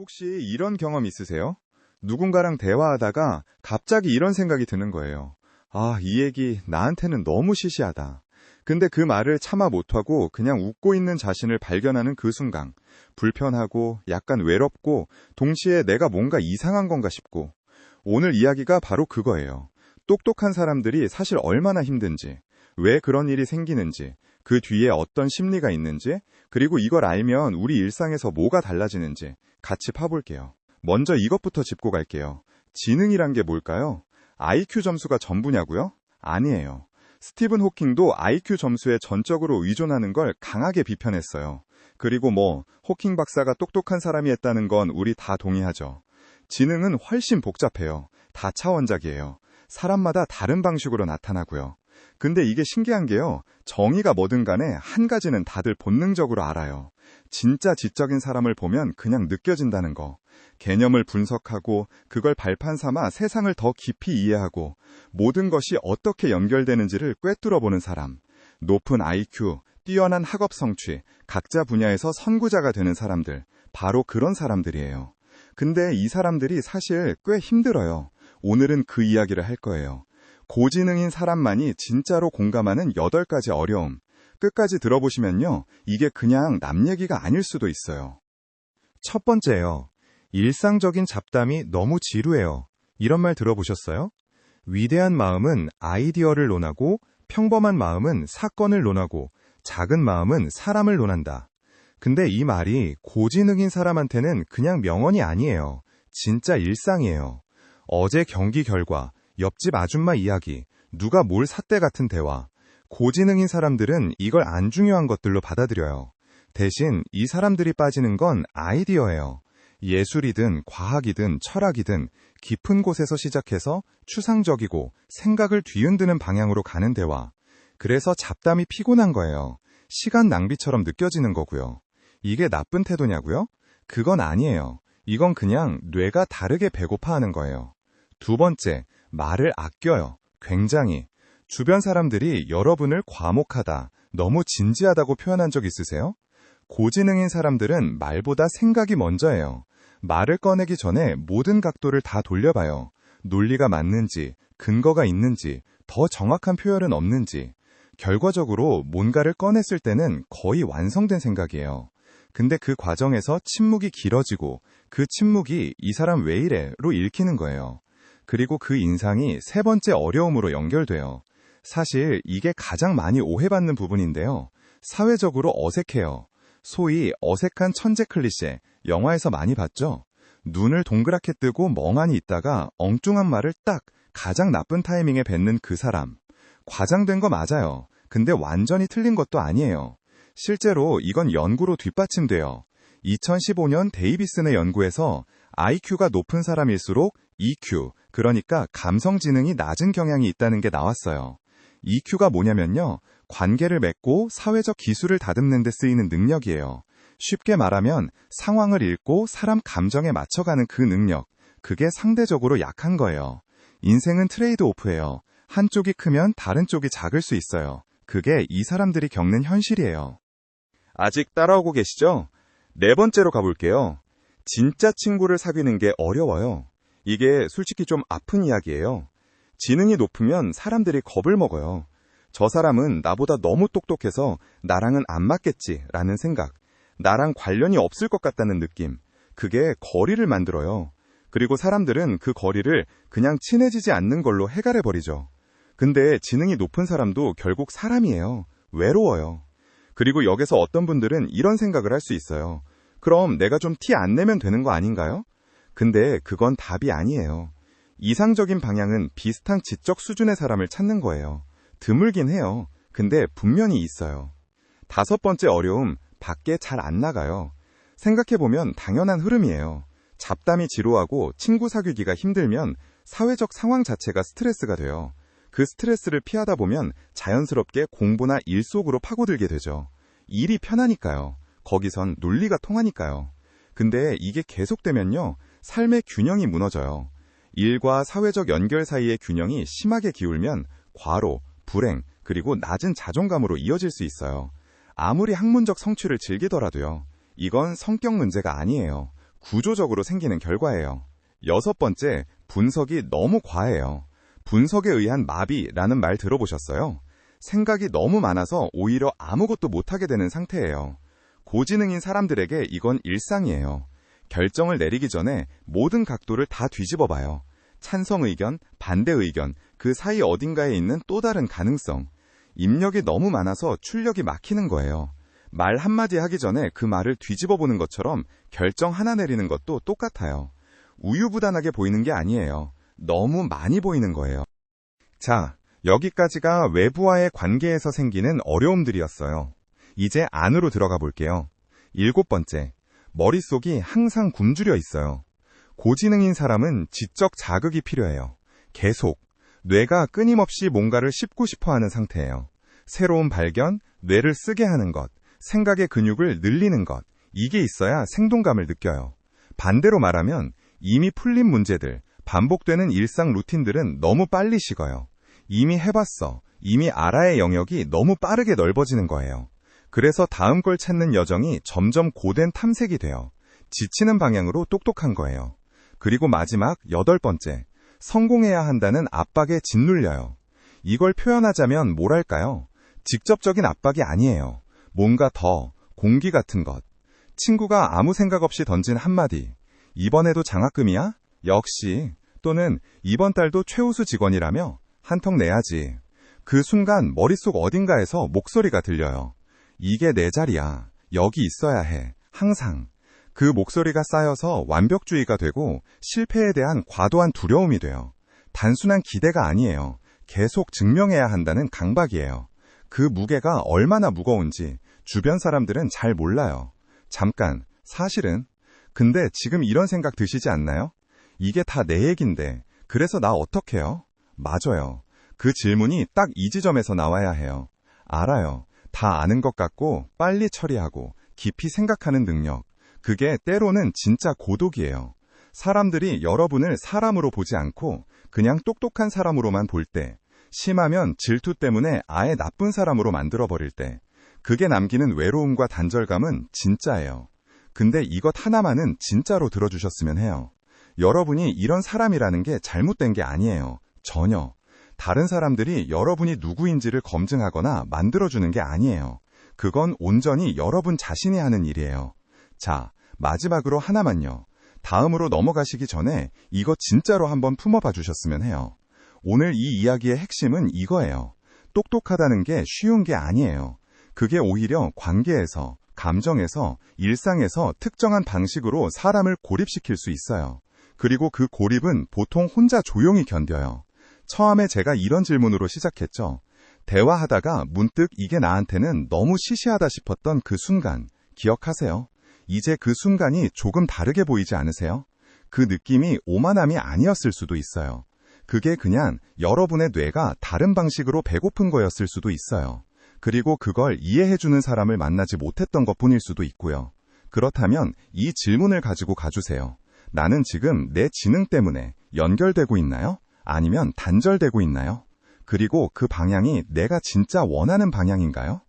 혹시 이런 경험 있으세요? 누군가랑 대화하다가 갑자기 이런 생각이 드는 거예요. 아, 이 얘기 나한테는 너무 시시하다. 근데 그 말을 차마 못하고 그냥 웃고 있는 자신을 발견하는 그 순간, 불편하고 약간 외롭고 동시에 내가 뭔가 이상한 건가 싶고, 오늘 이야기가 바로 그거예요. 똑똑한 사람들이 사실 얼마나 힘든지, 왜 그런 일이 생기는지, 그 뒤에 어떤 심리가 있는지, 그리고 이걸 알면 우리 일상에서 뭐가 달라지는지 같이 파볼게요. 먼저 이것부터 짚고 갈게요. 지능이란 게 뭘까요? IQ 점수가 전부냐고요? 아니에요. 스티븐 호킹도 IQ 점수에 전적으로 의존하는 걸 강하게 비판했어요. 그리고 호킹 박사가 똑똑한 사람이 했다는 건 우리 다 동의하죠. 지능은 훨씬 복잡해요. 다차원적이에요. 사람마다 다른 방식으로 나타나고요. 근데 이게 신기한 게요. 정의가 뭐든 간에 한 가지는 다들 본능적으로 알아요. 진짜 지적인 사람을 보면 그냥 느껴진다는 거. 개념을 분석하고 그걸 발판 삼아 세상을 더 깊이 이해하고 모든 것이 어떻게 연결되는지를 꿰뚫어보는 사람. 높은 IQ, 뛰어난 학업 성취, 각자 분야에서 선구자가 되는 사람들. 바로 그런 사람들이에요. 근데 이 사람들이 사실 꽤 힘들어요. 오늘은 그 이야기를 할 거예요. 고지능인 사람만이 진짜로 공감하는 8가지 어려움. 끝까지 들어보시면요. 이게 그냥 남 얘기가 아닐 수도 있어요. 첫 번째요. 일상적인 잡담이 너무 지루해요. 이런 말 들어보셨어요? 위대한 마음은 아이디어를 논하고 평범한 마음은 사건을 논하고 작은 마음은 사람을 논한다. 근데 이 말이 고지능인 사람한테는 그냥 명언이 아니에요. 진짜 일상이에요. 어제 경기 결과, 옆집 아줌마 이야기, 누가 뭘 샀대 같은 대화. 고지능인 사람들은 이걸 안 중요한 것들로 받아들여요. 대신 이 사람들이 빠지는 건 아이디어예요. 예술이든 과학이든 철학이든 깊은 곳에서 시작해서 추상적이고 생각을 뒤흔드는 방향으로 가는 대화. 그래서 잡담이 피곤한 거예요. 시간 낭비처럼 느껴지는 거고요. 이게 나쁜 태도냐고요? 그건 아니에요. 이건 그냥 뇌가 다르게 배고파하는 거예요. 두 번째, 말을 아껴요. 굉장히. 주변 사람들이 여러분을 과묵하다, 너무 진지하다고 표현한 적 있으세요? 고지능인 사람들은 말보다 생각이 먼저예요. 말을 꺼내기 전에 모든 각도를 다 돌려봐요. 논리가 맞는지, 근거가 있는지, 더 정확한 표현은 없는지. 결과적으로 뭔가를 꺼냈을 때는 거의 완성된 생각이에요. 근데 그 과정에서 침묵이 길어지고 그 침묵이 이 사람 왜 이래?로 읽히는 거예요. 그리고 그 인상이 세 번째 어려움으로 연결돼요. 사실 이게 가장 많이 오해받는 부분인데요. 사회적으로 어색해요. 소위 어색한 천재 클리셰, 영화에서 많이 봤죠? 눈을 동그랗게 뜨고 멍하니 있다가 엉뚱한 말을 딱 가장 나쁜 타이밍에 뱉는 그 사람. 과장된 거 맞아요. 근데 완전히 틀린 것도 아니에요. 실제로 이건 연구로 뒷받침돼요. 2015년 데이비슨의 연구에서 IQ가 높은 사람일수록 EQ, 그러니까 감성지능이 낮은 경향이 있다는 게 나왔어요. EQ가 뭐냐면요. 관계를 맺고 사회적 기술을 다듬는 데 쓰이는 능력이에요. 쉽게 말하면 상황을 읽고 사람 감정에 맞춰가는 그 능력, 그게 상대적으로 약한 거예요. 인생은 트레이드 오프예요. 한쪽이 크면 다른 쪽이 작을 수 있어요. 그게 이 사람들이 겪는 현실이에요. 아직 따라오고 계시죠? 네 번째로 가볼게요. 진짜 친구를 사귀는 게 어려워요. 이게 솔직히 좀 아픈 이야기예요. 지능이 높으면 사람들이 겁을 먹어요. 저 사람은 나보다 너무 똑똑해서 나랑은 안 맞겠지라는 생각, 나랑 관련이 없을 것 같다는 느낌, 그게 거리를 만들어요. 그리고 사람들은 그 거리를 그냥 친해지지 않는 걸로 해결해버리죠. 근데 지능이 높은 사람도 결국 사람이에요. 외로워요. 그리고 여기서 어떤 분들은 이런 생각을 할 수 있어요. 그럼 내가 좀 티 안 내면 되는 거 아닌가요? 근데 그건 답이 아니에요. 이상적인 방향은 비슷한 지적 수준의 사람을 찾는 거예요. 드물긴 해요. 근데 분명히 있어요. 다섯 번째 어려움, 밖에 잘 안 나가요. 생각해보면 당연한 흐름이에요. 잡담이 지루하고 친구 사귀기가 힘들면 사회적 상황 자체가 스트레스가 돼요. 그 스트레스를 피하다 보면 자연스럽게 공부나 일 속으로 파고들게 되죠. 일이 편하니까요. 거기선 논리가 통하니까요. 근데 이게 계속되면요. 삶의 균형이 무너져요. 일과 사회적 연결 사이의 균형이 심하게 기울면 과로, 불행, 그리고 낮은 자존감으로 이어질 수 있어요. 아무리 학문적 성취를 즐기더라도요. 이건 성격 문제가 아니에요. 구조적으로 생기는 결과예요. 여섯 번째, 분석이 너무 과해요. 분석에 의한 마비라는 말 들어보셨어요? 생각이 너무 많아서 오히려 아무것도 못하게 되는 상태예요. 고지능인 사람들에게 이건 일상이에요. 결정을 내리기 전에 모든 각도를 다 뒤집어 봐요. 찬성 의견, 반대 의견, 그 사이 어딘가에 있는 또 다른 가능성. 입력이 너무 많아서 출력이 막히는 거예요. 말 한마디 하기 전에 그 말을 뒤집어 보는 것처럼 결정 하나 내리는 것도 똑같아요. 우유부단하게 보이는 게 아니에요. 너무 많이 보이는 거예요. 자, 여기까지가 외부와의 관계에서 생기는 어려움들이었어요. 이제 안으로 들어가 볼게요. 일곱 번째, 머릿속이 항상 굶주려 있어요. 고지능인 사람은 지적 자극이 필요해요. 계속, 뇌가 끊임없이 뭔가를 씹고 싶어 하는 상태예요. 새로운 발견, 뇌를 쓰게 하는 것, 생각의 근육을 늘리는 것, 이게 있어야 생동감을 느껴요. 반대로 말하면 이미 풀린 문제들, 반복되는 일상 루틴들은 너무 빨리 식어요. 이미 해봤어, 이미 알아의 영역이 너무 빠르게 넓어지는 거예요. 그래서 다음 걸 찾는 여정이 점점 고된 탐색이 돼요. 지치는 방향으로 똑똑한 거예요. 그리고 마지막 여덟 번째, 성공해야 한다는 압박에 짓눌려요. 이걸 표현하자면 뭐랄까요? 직접적인 압박이 아니에요. 뭔가 더, 공기 같은 것. 친구가 아무 생각 없이 던진 한마디. 이번에도 장학금이야? 역시. 또는 이번 달도 최우수 직원이라며? 한턱 내야지. 그 순간 머릿속 어딘가에서 목소리가 들려요. 이게 내 자리야. 여기 있어야 해. 항상. 그 목소리가 쌓여서 완벽주의가 되고 실패에 대한 과도한 두려움이 돼요. 단순한 기대가 아니에요. 계속 증명해야 한다는 강박이에요. 그 무게가 얼마나 무거운지 주변 사람들은 잘 몰라요. 잠깐, 사실은. 근데 지금 이런 생각 드시지 않나요? 이게 다 내 얘긴데, 그래서 나 어떡해요? 맞아요. 그 질문이 딱 이 지점에서 나와야 해요. 알아요. 다 아는 것 같고 빨리 처리하고 깊이 생각하는 능력. 그게 때로는 진짜 고독이에요. 사람들이 여러분을 사람으로 보지 않고 그냥 똑똑한 사람으로만 볼 때, 심하면 질투 때문에 아예 나쁜 사람으로 만들어버릴 때, 그게 남기는 외로움과 단절감은 진짜예요. 근데 이것 하나만은 진짜로 들어주셨으면 해요. 여러분이 이런 사람이라는 게 잘못된 게 아니에요. 전혀. 다른 사람들이 여러분이 누구인지를 검증하거나 만들어주는 게 아니에요. 그건 온전히 여러분 자신이 하는 일이에요. 자, 마지막으로 하나만요. 다음으로 넘어가시기 전에 이거 진짜로 한번 품어봐 주셨으면 해요. 오늘 이 이야기의 핵심은 이거예요. 똑똑하다는 게 쉬운 게 아니에요. 그게 오히려 관계에서, 감정에서, 일상에서 특정한 방식으로 사람을 고립시킬 수 있어요. 그리고 그 고립은 보통 혼자 조용히 견뎌요. 처음에 제가 이런 질문으로 시작했죠. 대화하다가 문득 이게 나한테는 너무 시시하다 싶었던 그 순간, 기억하세요? 이제 그 순간이 조금 다르게 보이지 않으세요? 그 느낌이 오만함이 아니었을 수도 있어요. 그게 그냥 여러분의 뇌가 다른 방식으로 배고픈 거였을 수도 있어요. 그리고 그걸 이해해주는 사람을 만나지 못했던 것뿐일 수도 있고요. 그렇다면 이 질문을 가지고 가주세요. 나는 지금 내 지능 때문에 연결되고 있나요? 아니면 단절되고 있나요? 그리고 그 방향이 내가 진짜 원하는 방향인가요?